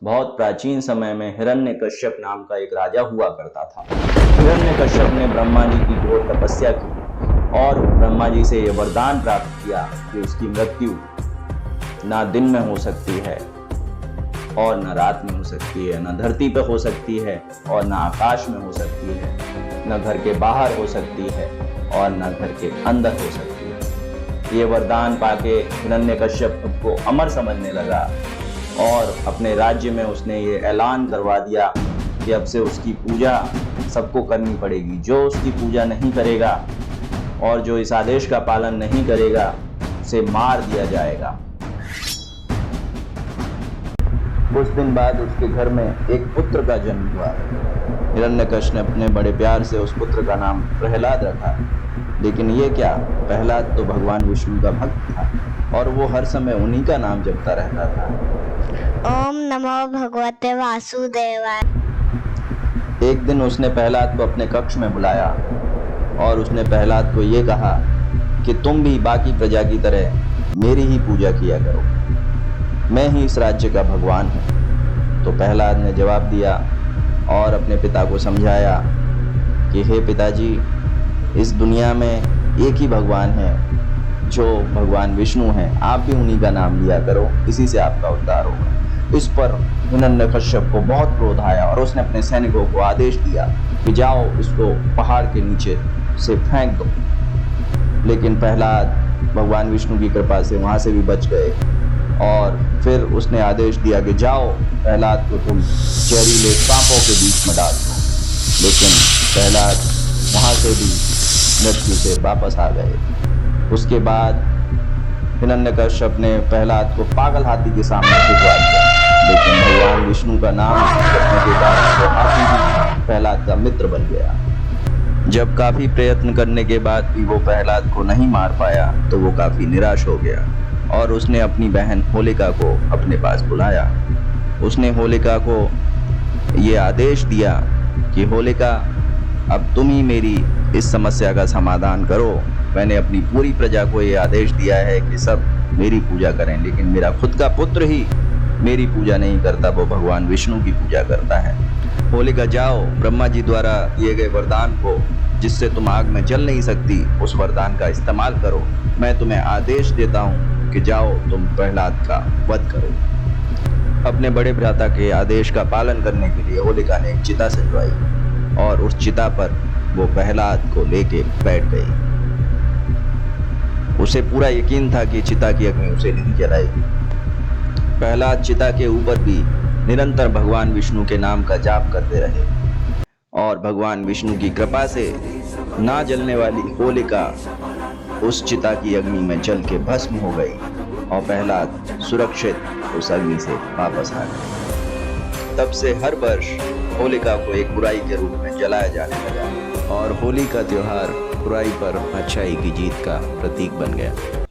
बहुत प्राचीन समय में हिरण्यकश्यप नाम का एक राजा हुआ करता था। हिरण्यकश्यप ने ब्रह्मा जी की घोर तपस्या की और ब्रह्मा जी से यह वरदान प्राप्त किया कि उसकी मृत्यु ना दिन में हो सकती है और न रात में हो सकती है, न धरती पर हो सकती है और न आकाश में हो सकती है, न घर के बाहर हो सकती है और न घर के अंदर हो सकती है। ये वरदान पाके हिरण्यकश्यप खुद को अमर समझने लगा और अपने राज्य में उसने ये ऐलान करवा दिया कि अब से उसकी पूजा सबको करनी पड़ेगी। जो उसकी पूजा नहीं करेगा और जो इस आदेश का पालन नहीं करेगा उसे मार दिया जाएगा। कुछ दिन बाद उसके घर में एक पुत्र का जन्म हुआ। हिरण्यकश्यप ने अपने बड़े प्यार से उस पुत्र का नाम प्रहलाद रखा। लेकिन ये क्या, प्रहलाद तो भगवान विष्णु का भक्त था और वो हर समय उन्हीं का नाम जपता रहता था। ओम नमो भगवते वासुदेवाय। एक दिन उसने प्रहलाद को अपने कक्ष में बुलाया और उसने प्रहलाद को ये कहा कि तुम भी बाकी प्रजा की तरह मेरी ही पूजा किया करो, मैं ही इस राज्य का भगवान हूँ। तो प्रहलाद ने जवाब दिया और अपने पिता को समझाया कि हे पिताजी, इस दुनिया में एक ही भगवान है जो भगवान विष्णु हैं, आप भी उन्हीं का नाम लिया करो, इसी से आपका उद्धार होगा। इस पर हिरण्यकश्यप को बहुत क्रोध आया और उसने अपने सैनिकों को आदेश दिया कि जाओ इसको पहाड़ के नीचे से फेंक दो। लेकिन प्रहलाद भगवान विष्णु की कृपा से वहाँ से भी बच गए और फिर उसने आदेश दिया कि जाओ प्रहलाद को तुम जहरीले सांपों के बीच में डाल दो। लेकिन प्रहलाद वहाँ से भी मृत्यु से वापस आ गए। उसके बाद हिरण्यकश्यप ने प्रहलाद को पागल हाथी के सामने भिजवा दिया। लेकिन भगवान विष्णु का नाम जपने के कारण वो हाथी भी प्रहलाद का मित्र बन गया। जब काफी प्रयत्न करने के बाद भी वो प्रहलाद को नहीं मार पाया तो वो काफी निराश हो गया और उसने अपनी बहन होलिका को अपने पास बुलाया। उसने होलिका को ये आदेश दिया कि होलिका, अब तुम ही मेरी इस समस्या का समाधान करो। मैंने अपनी पूरी प्रजा को ये आदेश दिया है कि सब मेरी पूजा करें, लेकिन मेरा खुद का पुत्र ही मेरी पूजा नहीं करता, वो भगवान विष्णु की पूजा करता है। होलिका, जाओ ब्रह्मा जी द्वारा दिए गए वरदान को, जिससे तुम आग में जल नहीं सकती, उस वरदान का इस्तेमाल करो। मैं तुम्हें आदेश देता हूँ कि जाओ तुम प्रहलाद का वध करो। अपने बड़े भ्राता के आदेश का पालन करने के लिए होलिका ने एक चिता सजवाई और उस चिता पर वो प्रहलाद को लेके बैठ गई। उसे पूरा यकीन था कि चिता की अग्नि उसे नहीं जलाएगी। प्रहलाद चिता के ऊपर भी निरंतर भगवान विष्णु के नाम का जाप करते रहे और भगवान विष्णु की कृपा से ना जलने वाली होलिका उस चिता की अग्नि में जल के भस्म हो गई और प्रहलाद सुरक्षित उस अग्नि से वापस आ गए। तब से हर वर्ष होलिका को एक बुराई के रूप में जलाया जाने लगा और होली का त्योहार बुराई पर अच्छाई की जीत का प्रतीक बन गया।